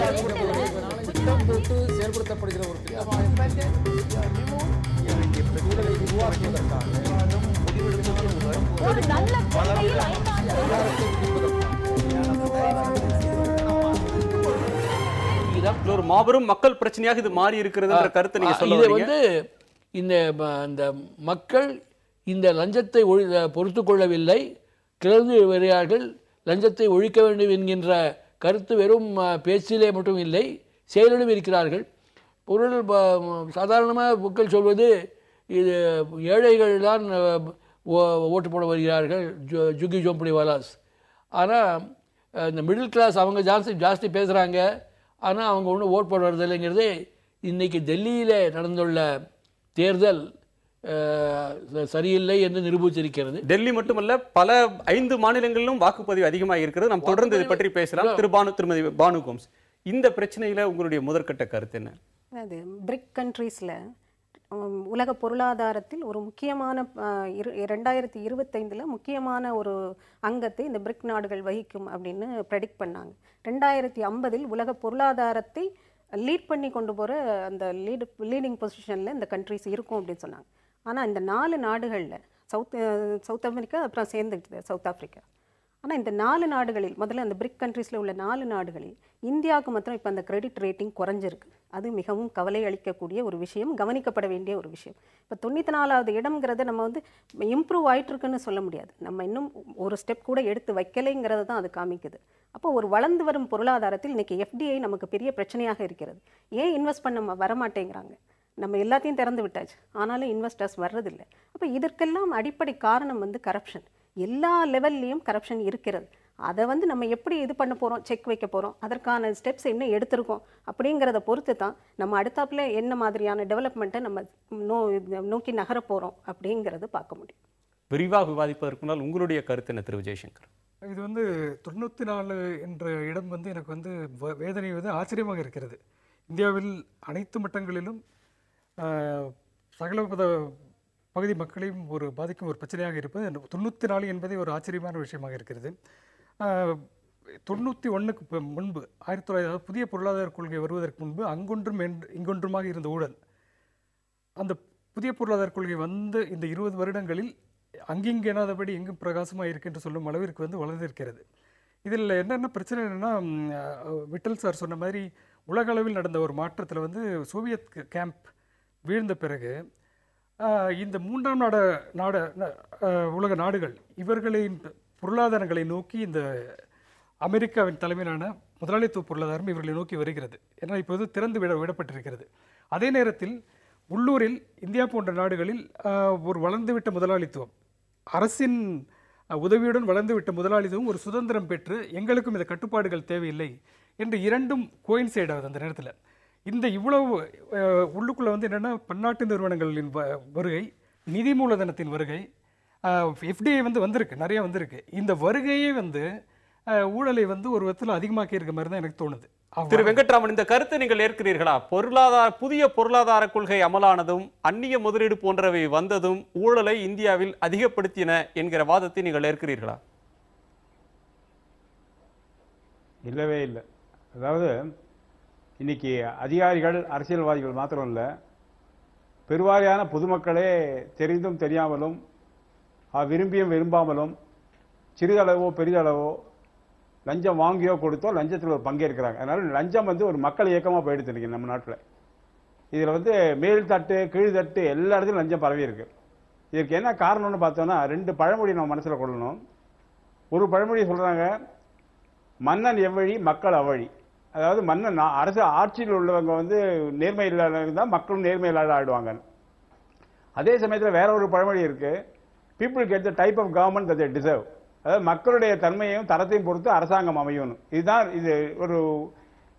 திட்டம் போட்டு செயல்படுத்தப்படுகிற ஒரு சூழலை உருவாக்குவதற்காக ஒரு மாபெரும் மக்கள் பிரச்சனையாக இது மாறி இருக்கிறது கருத்தை நீங்க சொல்ல இதை வந்து இந்த மக்கள் இந்த லஞ்சத்தை பொறுத்து கொள்ளவில்லை, கிளர்ந்து வருகிறார்கள். லஞ்சத்தை ஒழிக்க வேண்டும் என்கின்ற கருத்து வெறும் பேச்சிலே மட்டும் இல்லை, செயலிலும் இருக்கிறார்கள். பொருள் சாதாரணமாக மக்கள் சொல்வது இது ஏழைகள் தான் ஓட்டு போட வருகிறார்கள், ஜுகி ஜோம்படி வாலாஸ். ஆனால் இந்த மிடில் கிளாஸ் அவங்க ஜாஸ்தி பேசுகிறாங்க, ஆனால் அவங்க ஒன்றும் ஓட் போட வரதில்லைங்கிறது இன்றைக்கி டெல்லியில் நடந்துள்ள தேர்தல் சரியில்லை என்று நிரூபித்திருக்கிறது. டெல்லி மட்டுமல்ல, பல 5 மாநிலங்களிலும் வாக்குப்பதிவு அதிகமாக இருக்கிறது. நாம் தொடர்ந்து இதை பற்றி பேசலாம். திருமதி பானு கோம்ஸ், இந்த பிரச்சனையில உங்களுடைய முதற்கட்ட கருத்து என்ன? அது பிரிக் கண்ட்ரீஸில் உலக பொருளாதாரத்தில் ஒரு முக்கியமான 2025 முக்கியமான ஒரு அங்கத்தை இந்த பிரிக் நாடுகள் வகிக்கும் அப்படின்னு ப்ரெடிக்ட் பண்ணாங்க. 2050 உலக பொருளாதாரத்தை லீட் பண்ணி கொண்டு போகிற அந்த லீடிங் பொசிஷனில் இந்த கண்ட்ரிஸ் இருக்கும் அப்படின்னு சொன்னாங்க. ஆனால் இந்த 4 நாடுகளில் சவுத் அமெரிக்கா அப்புறம் சேர்ந்துக்கிட்டு சவுத் ஆஃப்ரிக்கா. ஆனால் இந்த 4 நாடுகளில் முதல்ல அந்த பிரிக் கண்ட்ரீஸில் உள்ள 4 நாடுகளில் இந்தியாவுக்கு மாத்திரம் இப்போ அந்த கிரெடிட் ரேட்டிங் குறைஞ்சிருக்கு. அது மிகவும் கவலை அளிக்கக்கூடிய ஒரு விஷயம், கவனிக்கப்பட வேண்டிய ஒரு விஷயம். இப்போ 94வது இடம்ங்கிறத நம்ம வந்து இம்ப்ரூவ் ஆகிட்டுருக்குன்னு சொல்ல முடியாது. நம்ம இன்னும் ஒரு ஸ்டெப் கூட எடுத்து வைக்கலைங்கிறது தான் அது காமிக்குது. அப்போ ஒரு வளர்ந்து வரும் பொருளாதாரத்தில் இன்றைக்கி எஃப்டிஐ நமக்கு பெரிய பிரச்சனையாக இருக்கிறது. ஏன் இன்வெஸ்ட் பண்ண வரமாட்டேங்கிறாங்க? நம்ம எல்லாத்தையும் திறந்து விட்டாச்சு, ஆனாலும் இன்வெஸ்டர்ஸ் வர்றதில்லை. அப்போ இதற்கெல்லாம் அடிப்படை காரணம் வந்து கரப்ஷன். எல்லா லெவல்லையும் கரப்ஷன் இருக்கிறது. அதை வந்து நம்ம எப்படி இது பண்ண போகிறோம், செக் வைக்க போகிறோம், அதற்கான ஸ்டெப்ஸ் என்ன எடுத்திருக்கோம் அப்படிங்கிறத பொறுத்து தான் நம்ம அடுத்தாப்பில் என்ன மாதிரியான டெவலப்மெண்ட்டை நம்ம நோக்கி நகர போகிறோம் அப்படிங்கிறது பார்க்க முடியும். விரிவாக விவாதிப்பதற்கு முன்னால் உங்களுடைய கருத்து என்ன திரு விஜயசங்கர்? இது வந்து 94 என்ற இடம் வந்து எனக்கு வந்து வேதனை வந்து ஆச்சரியமாக இருக்கிறது. இந்தியாவில் அனைத்து மட்டங்களிலும் சகல பகுதி மக்களையும் பாதிக்கும் ஒரு பிரச்சனையாக இருப்பது 94 என்பதே ஒரு ஆச்சரியமான விஷயமாக இருக்கிறது. 91க்கு முன்பு 1900 புதிய பொருளாதார கொள்கை வருவதற்கு முன்பு அங்கொன்றும் இங்கொன்றுமாக இருந்த ஊழல், அந்த புதிய பொருளாதார கொள்கை வந்து இந்த 20 வருடங்களில் அங்கிங்கு எனாதபடி எங்கும் பிரகாசமாக இருக்கு என்று சொல்லும் அளவிற்கு வந்து வளர்ந்திருக்கிறது. இதில் என்னென்ன பிரச்சனை என்னென்னா, விட்டல் சார் சொன்ன மாதிரி உலக அளவில் நடந்த ஒரு மாற்றத்தில் வந்து சோவியத் கேம்ப் வீழ்ந்த பிறகு இந்த 3ஆம் உலக நாடுகள் இவர்களின் பொருளாதாரங்களை நோக்கி இந்த அமெரிக்காவின் தலைமையிலான முதலாளித்துவ பொருளாதாரம் இவர்களை நோக்கி வருகிறது. ஏன்னா இப்போது திறந்து விடப்பட்டிருக்கிறது. அதே நேரத்தில் உள்ளூரில் இந்தியா போன்ற நாடுகளில் ஒரு வளர்ந்துவிட்ட முதலாளித்துவம், அரசின் உதவியுடன் வளர்ந்துவிட்ட முதலாளித்துவம் ஒரு சுதந்திரம் பெற்று எங்களுக்கும் இந்த கட்டுப்பாடுகள் தேவையில்லை என்று இரண்டும் கோயின்சைட் ஆகுது. அந்த நேரத்தில் இந்த இவ்வளவு உள்ளுக்குள்ளே வந்து என்னென்னா, பன்னாட்டு நிறுவனங்களின் வருகை, நிதி மூலதனத்தின் வருகை, எஃப்டிஐ வந்து வந்திருக்கு, நிறைய வந்திருக்கு. இந்த வருகையே வந்து ஊழலை வந்து ஒரு விதத்தில் அதிகமாக்கி இருக்க மாதிரி தான் எனக்கு தோணுது. திரு வெங்கட்ராமன், இந்த கருத்தை நீங்கள் ஏற்கிறீர்களா? புதிய பொருளாதார கொள்கை அமலானதும் அந்நிய முதலீடு போன்றவை வந்ததும் ஊழலை இந்தியாவில் அதிகப்படுத்தின என்கிற வாதத்தை நீங்கள் ஏற்கிறீர்களா? இல்லவே இல்லை. அதாவது இன்னைக்கு அதிகாரிகள் அரசியல்வாதிகள் மாத்திரம் இல்லை, பெருவாரியான பொதுமக்களே தெரிந்தும் தெரியாமலும் விரும்பியும் விரும்பாமலும் சிறிதளவோ பெரிதளவோ லஞ்சம் வாங்கியோ கொடுத்தோ லஞ்சத்தில் ஒரு பங்கேற்கிறாங்க. அதனால லஞ்சம் வந்து ஒரு மக்கள் இயக்கமாக போயிடுது இன்னைக்கு நம்ம நாட்டில். இதில் வந்து மேல் தட்டு கீழ் தட்டு எல்லா இடத்துலையும் லஞ்சம் பரவி இருக்கு. இதற்கு என்ன காரணம்னு பார்த்தோம்னா, 2 பழமொழி நம்ம மனசில் கொள்ளணும். ஒரு பழமொழி சொல்றாங்க, மன்னன் எவ்வழி மக்கள் அவ்வழி. அதாவது மன்னன் அரசு ஆட்சியில் உள்ளவங்க வந்து நேர்மை இல்லாத இருந்தால் மக்களும் நேர்மை இல்லாத ஆயிடுவாங்க. அதே சமயத்தில் வேற ஒரு பழமொழி இருக்கு, people get the type of government that they deserve. அதாவது மக்களுடைய தன்மையையும் தரத்தையும் பொறுத்து அரசாங்கம் அமையும். இதுதான் இது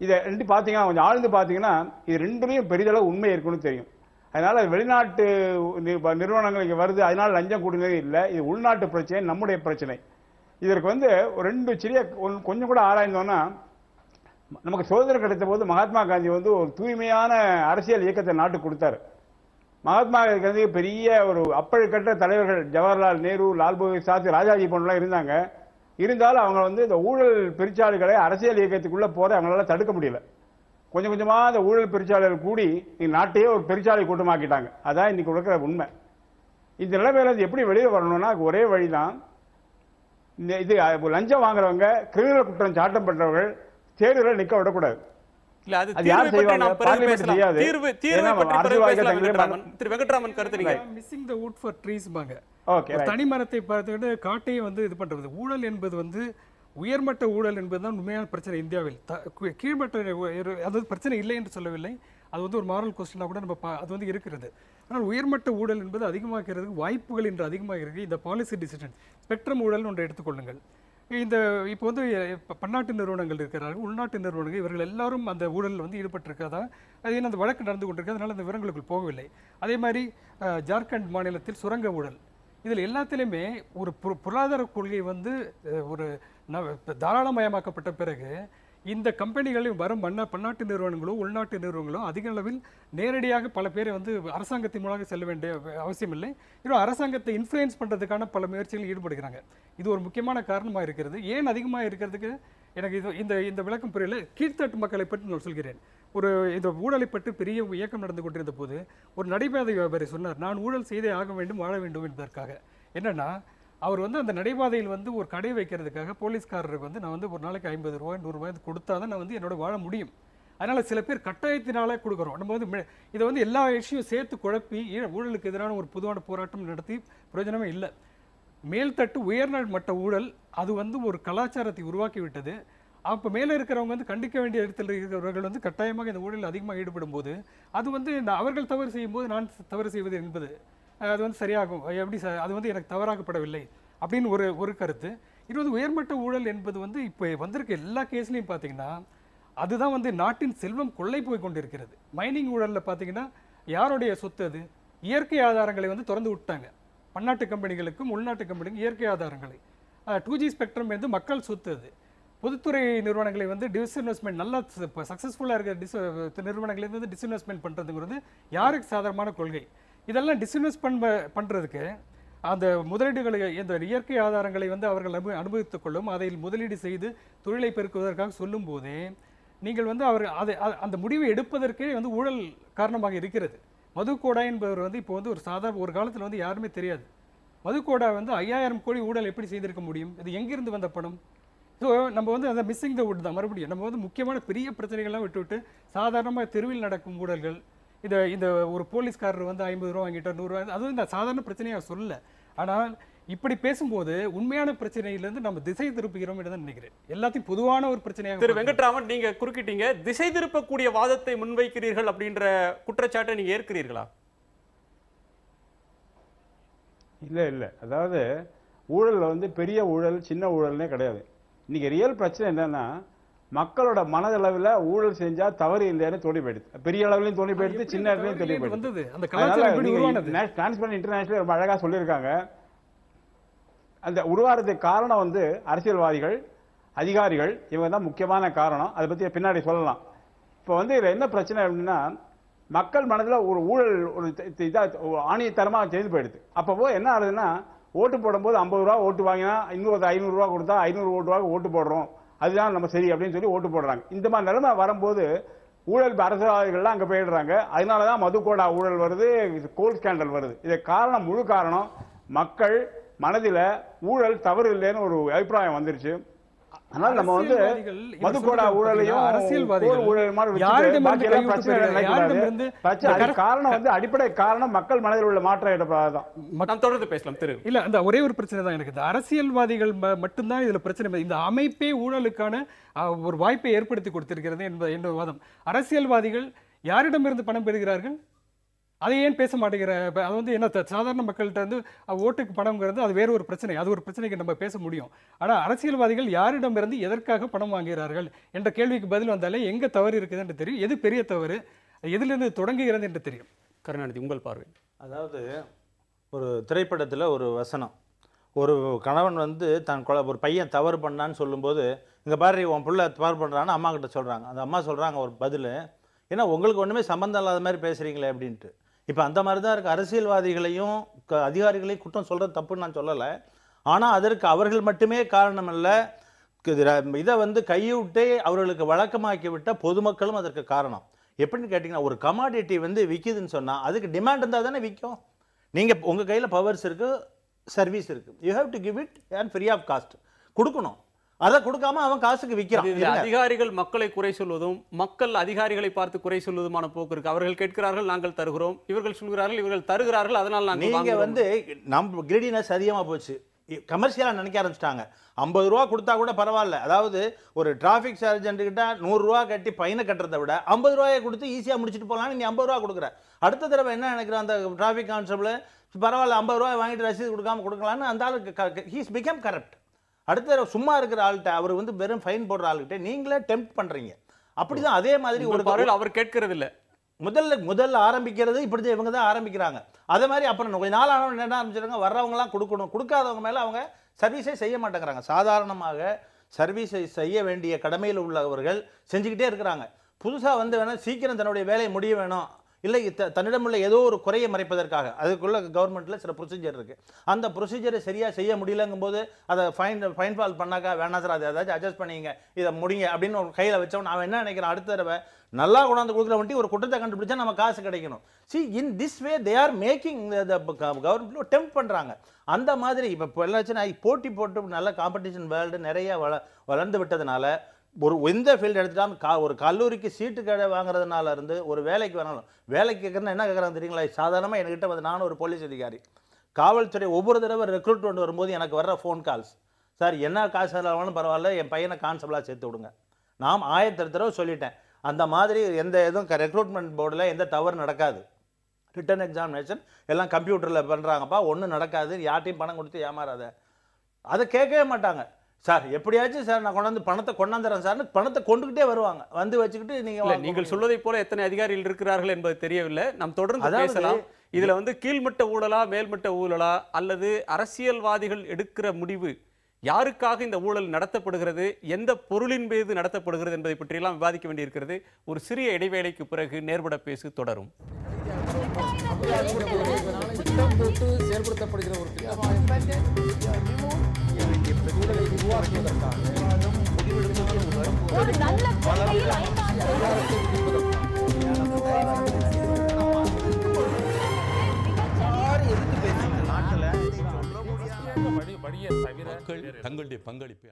இதை ரெண்டு பார்த்தீங்கன்னா, கொஞ்சம் ஆழ்ந்து பார்த்தீங்கன்னா இது ரெண்டுலையும் பெரிதளவு உண்மை இருக்குன்னு தெரியும். அதனால வெளிநாட்டு நிறுவனங்கள் இங்கே வருது, அதனால லஞ்சம் கொடுங்க இல்லை, இது உள்நாட்டு பிரச்சனை, நம்முடைய பிரச்சனை. இதற்கு வந்து 2 சிறிய கொஞ்சம் கூட ஆராய்ந்தோம்னா, நமக்கு சுதந்திரம் கிடைத்த போது மகாத்மா காந்தி வந்து ஒரு தூய்மையான அரசியல் இயக்கத்தை நாட்டுக்கு கொடுத்தாரு. மகாத்மா காந்தி பெரிய ஒரு அப்பழுக்கற்ற தலைவர்கள், ஜவஹர்லால் நேரு, லால் பகதூர் சாஸ்திரி, ராஜாஜி போன்றலாம் இருந்தாங்க. இருந்தாலும் அவங்க வந்து இந்த ஊழல் பெருச்சாளிகளை அரசியல் இயக்கத்துக்குள்ள போற அவங்களால தடுக்க முடியல. கொஞ்சம் கொஞ்சமா அந்த ஊழல் பெருச்சாளர்கள் கூடி நாட்டையே ஒரு பெருச்சாலை கூட்டமாக்கிட்டாங்க. அதான் இன்னைக்கு இருக்கிற உண்மை. இந்த நிலைமையில எப்படி வெளியே வரணும்னா ஒரே வழிதான். இது லஞ்சம் வாங்குறவங்க, கிரிமினல் குற்றம் சாட்டம் பண்றவர்கள் தேர்தலில் நிக்க விடக்கூடாது. இல்ல அது அது யார் தீர்வு பற்றி செய்வாங்க? நாம் பிறகு பார்லிமெண்ட் பேசலாம். செய்யாது. தீர்வு ஏன்னா பற்றி பிறகு அரசியல்வாதிகள் பேசலாம் தங்களே வெங்கட்ராமன். திரு வெங்கட்ராமன் கருத்து நீங்க. Missing the would for trees பாங்க. ஓகே, ஒரு தனி மரத்தை பார்த்துக்கிட்டு காட்டையே இது பண்றது. ஊழல் என்பது உயர்மட்ட ஊழல் என்பதுதான் உண்மையான பிரச்சனை இந்தியாவில். கீழ்மட்ட அதாவது பிரச்சனை இல்லை என்று சொல்லவில்லை. அது ஒரு மாரல் கொஸ்டினா கூட நம்ம அது இருக்கிறது. ஆனால் உயர்மட்ட ஊழல் என்பது அதிகமாக்கிறதுக்கு வாய்ப்புகள் இன்று அதிகமாக இருக்கு. இந்த பாலிசி டிசிஷன் ஸ்பெக்ட்ரம் ஊழல் ஒன்றை எடுத்துக்கொள்ளுங்கள். இந்த இப்போ பன்னாட்டு நிறுவனங்கள் இருக்கிறார்கள், உள்நாட்டு நிறுவனங்கள், இவர்கள் எல்லாரும் அந்த ஊழலில் ஈடுபட்டிருக்கிறதா அது அந்த வழக்கு நடந்து கொண்டிருக்கு. அதனால அந்த விவரங்களுக்குள் போகவில்லை. அதே மாதிரி ஜார்க்கண்ட் மாநிலத்தில் சுரங்க ஊழல், இதில் எல்லாத்திலுமே ஒரு பொருளாதார கொள்கை ஒரு தாராளமயமாக்கப்பட்ட பிறகு இந்த கம்பெனிகளில் வரும் பன்னாட்டு நிறுவனங்களோ உள்நாட்டு நிறுவனங்களோ அதிக அளவில் நேரடியாக பல பேரை அரசாங்கத்தின் மூலமாக செல்ல வேண்டிய அவசியம் இல்லை. இன்னும் அரசாங்கத்தை இன்ஃப்ளூயன்ஸ் பண்ணுறதுக்கான பல முயற்சிகள் ஈடுபடுகிறாங்க. இது ஒரு முக்கியமான காரணமாக இருக்கிறது. ஏன் அதிகமாக இருக்கிறதுக்கு எனக்கு இந்த விளக்கம் புரியல. கீழ்த்தட்டு மக்களை பற்றி நான் சொல்கிறேன். இந்த ஊழலை பற்றி பெரிய இயக்கம் நடந்து கொண்டிருந்த போது ஒரு நடைபாதை வியாபாரி சொன்னார், நான் ஊழல் செய்தே ஆக வேண்டும், வாழ வேண்டும் என்பதற்காக. என்னன்னா அவர் அந்த நடைபாதையில் ஒரு கடை வைக்கிறதுக்காக போலீஸ்காரருக்கு நான் ஒரு நாளைக்கு 50 ரூபாய் 100 ரூபாய் கொடுத்தா தான் நான் என்னோட வாழ முடியும். அதனால சில பேர் கட்டாயத்தினால கொடுக்குறோம். நம்ம இதை எல்லா விஷயம் சேர்த்து குழப்பி ஊழலுக்கு எதிரான ஒரு பொதுவான போராட்டம் நடத்தி பிரயோஜனமே இல்லை. மேல்தட்டு உயர்நாள் மட்ட ஊழல் அது ஒரு கலாச்சாரத்தை உருவாக்கி விட்டது. அப்போ மேலே இருக்கிறவங்க கண்டிக்க வேண்டிய இடத்துல இருக்கிறவர்கள் கட்டாயமாக இந்த ஊழலில் அதிகமாக ஈடுபடும் போது அது அவர்கள் தவறு செய்யும் போது நான் தவறு செய்வது என்பது அது சரியாகும். எப்படி அது எனக்கு தவறாகப்படவில்லை அப்படின்னு ஒரு கருத்து. இது உயர்மட்ட ஊழல் என்பது இப்போ வந்திருக்க எல்லா கேஸ்லையும் பார்த்தீங்கன்னா அதுதான் நாட்டின் செல்வம் கொள்ளை போய் கொண்டிருக்கிறது. மைனிங் ஊழலில் பார்த்தீங்கன்னா யாருடைய சொத்து? அது இயற்கை ஆதாரங்களை திறந்து விட்டாங்க. பன்னாட்டு கம்பெனிகளுக்கும் உள்நாட்டு கம்பெனிக்கும் இயற்கை ஆதாரங்களை 2G ஸ்பெக்ட்ரம் மக்கள் சொத்து. அது பொதுத்துறை நிறுவனங்களை டிஸ்இன்வெஸ்ட்மெண்ட் நல்லா சக்ஸஸ்ஃபுல்லாக இருக்கிற நிறுவனங்களை டிஸ்இன்வெஸ்ட்மெண்ட் பண்ணுறதுங்கிறது யாருக்கு சாதாரணமான கொள்கை? இதெல்லாம் டிஸ்இன்வெஸ்ட் பண்ணுறதுக்கு அந்த முதலீடுகளை இந்த இயற்கை ஆதாரங்களை அவர்கள் அனுபவித்துக் கொள்ளும், அதை முதலீடு செய்து தொழிலை பெருக்குவதற்காக சொல்லும் போதே நீங்கள் அந்த முடிவை எடுப்பதற்கே ஊழல் காரணமாக இருக்கிறது. மதுகோடா என்பவர் இப்போ ஒரு சாதாரண ஒரு காலத்தில் யாருமே தெரியாது. மதுகோடா 5000 கோடி ஊழல் எப்படி செய்திருக்க முடியும்? இது எங்கிருந்து வந்த பணம்? ஸோ நம்ம அந்த மிஸ்ஸிங் த வுட் தான். மறுபடியும் நம்ம முக்கியமான பெரிய பிரச்சனைகள்லாம் விட்டுவிட்டு சாதாரணமாக தெருவில் நடக்கும் ஊழல்கள், இந்த ஒரு போலீஸ்காரர் 50 ரூபா வாங்கிட்டார் 100 ரூபா, அதுவும் இந்த சாதாரண பிரச்சனையாக சொல்லல. ஆனால் இப்படி பேசும்போது உண்மையான பிரச்சனையிலிருந்து நம்ம திசை திருப்புகிறோம் என்று தான் நினைக்கிறேன். எல்லாத்தையும் பொதுவான ஒரு பிரச்சனையாக. திரு வெங்கட்ராமன், நீங்க குறுக்கிட்டீங்க, திசை திருப்பக்கூடிய வாதத்தை முன்வைக்கிறீர்கள் அப்படின்ற குற்றச்சாட்டை நீங்க ஏற்கிறீர்களா? இல்ல அதாவது ஊழல் பெரிய ஊழல் சின்ன ஊழல்னே கிடையாது. இன்னைக்கு ரியல் பிரச்சனை என்னன்னா மக்களோட மனதளவில் ஊழல் செஞ்சா தவறு இல்லைன்னு தோணி போயிடுது. பெரிய அளவுலையும் தோணி போயிடுது, சின்ன இடத்துலையும் தோணி போயிடுது. டிரான்ஸ்பரண்ட் இன்டர்நேஷனல் ரொம்ப அழகா சொல்லியிருக்காங்க. அந்த உருவாகிறதுக்கு காரணம் அரசியல்வாதிகள், அதிகாரிகள், இவங்க தான் முக்கியமான காரணம். அதை பத்தி பின்னாடி சொல்லலாம். இப்போ இதுல என்ன பிரச்சனை அப்படின்னா மக்கள் மனதில் ஒரு ஊழல் ஆணியத்தரமா செய்து போயிடுது. அப்போ என்ன ஆகுதுன்னா ஓட்டு போடும்போது 50 ரூபா ஓட்டு வாங்கினா இன்னொரு 500 ரூபா கொடுத்தா 500 ஓட்டு ஓட்டு போடுறோம், அதுதான் நம்ம சரி அப்படின்னு சொல்லி ஓட்டு போடுறாங்க. இந்த மாதிரி நிலைமை வரும்போது ஊழல் அரசியல்வாதிகள்லாம் அங்க போயிடுறாங்க. அதனாலதான் மதுகோடா ஊழல் வருது, கோல் ஸ்கேண்டல் வருது. இது காரணம், முழு காரணம் மக்கள் மனதில ஊழல் தவறு இல்லைன்னு ஒரு அபிப்பிராயம் வந்துருச்சு. அதனால நம்ம மதுகோடா ஊழலையும் காரணம் அடிப்படை காரணம் மக்கள் மனதில் உள்ள மாற்றம். தொடர்ந்து பேசலாம். இல்ல அந்த ஒரே ஒரு பிரச்சனை தான் எனக்கு. இந்த அரசியல்வாதிகள் மட்டும்தான் இதுல பிரச்சனை. இந்த அமைப்பே ஊழலுக்கான ஒரு வாய்ப்பை ஏற்படுத்தி கொடுத்திருக்கிறது என்பது வாதம். அரசியல்வாதிகள் யாரிடமிருந்து பணம் பெறுகிறார்கள்? அதை ஏன் பேச மாட்டேங்கிற? அது என்ன சாதாரண மக்கள்கிட்ட ஓட்டுக்கு பணம்ங்கிறது அது வேற ஒரு பிரச்சனை. அது ஒரு பிரச்சனைக்கு நம்ம பேச முடியும். ஆனால் அரசியல்வாதிகள் யாரிடமிருந்து எதற்காக பணம் வாங்குகிறார்கள் என்ற கேள்விக்கு பதில் வந்தாலே எங்க தவறு இருக்குது என்று தெரியும், எது பெரிய தவறு, எதிலிருந்து தொடங்குகிறது என்று தெரியும். கருணாநிதி, உங்கள் பார்வை. அதாவது ஒரு திரைப்படத்தில் ஒரு வசனம், ஒரு கணவன் தன் ஒரு பையன் தவறு பண்ணான்னு சொல்லும்போது, இங்கே பாரு உன் பிள்ளை தவறு பண்ணுறான்னு அம்மா கிட்ட சொல்கிறாங்க. அந்த அம்மா சொல்கிறாங்க ஒரு பதில், ஏன்னா உங்களுக்கு ஒன்றுமே சம்மந்தம் இல்லாத மாதிரி பேசுகிறீங்களே அப்படின்ட்டு. இப்போ அந்த மாதிரி தான் இருக்குது. அரசியல்வாதிகளையும் அதிகாரிகளையும் குற்றம் சொல்கிறது தப்புன்னு நான் சொல்லலை. ஆனால் அதற்கு அவர்கள் மட்டுமே காரணம் இல்லை. இதை வந்து கையூட்டே அவர்களுக்கு வழக்கமாக்கி விட்ட பொதுமக்களும் அதற்கு காரணம். எப்படின்னு கேட்டிங்கன்னா, ஒரு கமாடிட்டி வந்து விற்கிதுன்னு சொன்னால் அதுக்கு டிமாண்ட் இருந்தால் தானே விற்கும். நீங்கள் உங்கள் கையில் பவர்ஸ் இருக்குது, சர்வீஸ் இருக்குது, you have to give it and free of cost கொடுக்கணும். அதை கொடுக்காம அவன் காசுக்கு விற்கிறான். அதிகாரிகள் மக்களை குறை சொல்வதும் மக்கள் அதிகாரிகளை பார்த்து குறை சொல்வதுமான போக்கு இருக்கு. அவர்கள் கேட்கிறார்கள், நாங்கள் தருகிறோம், இவர்கள் சொல்கிறார்கள், இவர்கள் தருகிறார்கள், அதனால் நீங்க வந்து நம்ம கிரீடினஸ் அதிகமாக போச்சு, கமர்ஷியலாக நினைக்க ஆரம்பிச்சிட்டாங்க. 50 ரூபா கொடுத்தா கூட பரவாயில்ல. அதாவது ஒரு டிராஃபிக் சர்ஜென்ட் கிட்ட 100 ரூபா கட்டி பையனை கட்டுறதை விட 50 ரூபாயை கொடுத்து ஈஸியாக முடிச்சுட்டு போகலான்னு நீ 50 ரூபா கொடுக்குற. அடுத்த தடவை என்ன நினைக்கிற அந்த டிராஃபிக் கான்ஸ்டபிள், பரவாயில்ல 50 ரூபாய் வாங்கிட்டு ரசீது கொடுக்காம கொடுக்கலான்னு அந்த ஆளுக்கு ஹீஸ் பிகம் கரப்ட். அடுத்த தடவை சும்மா இருக்கிற ஆள்கிட்ட அவர் வந்து வெறும் ஃபைன் போடுற ஆளுகிட்ட நீங்களே டெம்ப்ட் பண்றீங்க. அப்படிதான் அதே மாதிரி ஒரு அவர் கேட்கறது இல்லை. முதல்ல ஆரம்பிக்கிறது இப்படிதான், இவங்க தான் ஆரம்பிக்கிறாங்க. அதே மாதிரி அப்புறம் கொஞ்ச நாள் ஆனவங்க என்ன ஆரம்பிச்சிருக்காங்க, வர்றவங்கலாம் கொடுக்கணும், கொடுக்காதவங்க மேலே அவங்க சர்வீஸே செய்ய மாட்டேங்கிறாங்க. சாதாரணமாக சர்வீஸை செய்ய வேண்டிய கடமையில் உள்ளவர்கள் செஞ்சுக்கிட்டே இருக்கிறாங்க. புதுசாக வந்து வேணால் சீக்கிரம் தன்னுடைய வேலையை முடிய வேணும், இல்லை தன்னிடமுள்ள ஏதோ ஒரு குறையை மறைப்பதற்காக அதுக்குள்ள கவர்மெண்ட்டில் சில ப்ரொசீஜர் இருக்குது. அந்த ப்ரொசீஜரை சரியாக செய்ய முடியலங்கும் போது அதை ஃபைன் ஃபால் பண்ணாக்கா வேணாம் சார், அதை ஏதாச்சும் அட்ஜஸ்ட் பண்ணிங்க, இதை முடிங்க அப்படின்னு ஒரு கையில் வச்சவன் அவன் என்ன நினைக்கிறான், அடுத்த தடவை நல்லா கொண்டாந்து கொடுக்குற வண்டி ஒரு குற்றத்தை கண்டுபிடிச்சா நம்ம காசு கிடைக்கணும். C in this way they are making government tempt பண்ணுறாங்க. அந்த மாதிரி இப்போ எல்லாச்சுன்னா போட்டி போட்டு நல்ல காம்படிஷன் வேர்ல்டு நிறைய வளர்ந்து விட்டதுனால ஒரு எந்த ஃபீல்டு எடுத்துட்டாலும் ஒரு கல்லூரிக்கு சீட்டு கடை வாங்குறதுனால இருந்து ஒரு வேலைக்கு வேணாலும் வேலைக்கு கேட்குறேன்னா என்ன கேட்குறாங்க தெரியுங்களா? சாதாரணமாக என்கிட்ட வந்து நானும் ஒரு போலீஸ் அதிகாரி, காவல்துறை ஒவ்வொரு தடவை ரெக்ரூட்மெண்ட் வரும்போது எனக்கு வர்ற ஃபோன் கால்ஸ், சார் என்ன காசு செலவானாலும் பரவாயில்ல என் பையனை கான்ஸ்டபிளாக சேர்த்து விடுங்க. நான் 1000 தடவை சொல்லிட்டேன். அந்த மாதிரி எந்த எதுவும் ரெக்ரூட்மெண்ட் போர்டில் எந்த தவறு நடக்காது. ரிட்டன் எக்ஸாமினேஷன் எல்லாம் கம்ப்யூட்டரில் பண்ணுறாங்கப்பா, ஒன்றும் நடக்காது, யார்ட்டையும் பணம் கொடுத்து ஏமாறாத. அதை கேட்கவே மாட்டாங்க. சார் எப்படியாச்சும் சார் நான் பணத்தை கொண்டாந்துறேன் சார், பணத்தை கொண்டுகிட்டே வருவாங்க, வந்து வச்சுக்கிட்டு நீங்கள் சொல்வதை போல எத்தனை அதிகாரிகள் இருக்கிறார்கள் என்பது தெரியவில்லை. நாம் தொடர்ந்து பேசலாம். இதுல வந்து கீழ்மட்ட ஊழலா மேல்மட்ட ஊழலா அல்லது அரசியல்வாதிகள் எடுக்கிற முடிவு யாருக்காக இந்த ஊழல் நடத்தப்படுகிறது, எந்த பொருளின் மீது நடத்தப்படுகிறது என்பதை பற்றியெல்லாம் விவாதிக்க வேண்டியிருக்கிறது. ஒரு சிறிய இடைவேளைக்கு பிறகு நேர்பட பேசு தொடரும். திட்டம் போட்டு செயல்படுத்தப்படுகிற ஒரு சூழலை உருவாக்குவதற்காக தங்களுடைய பங்களிப்பை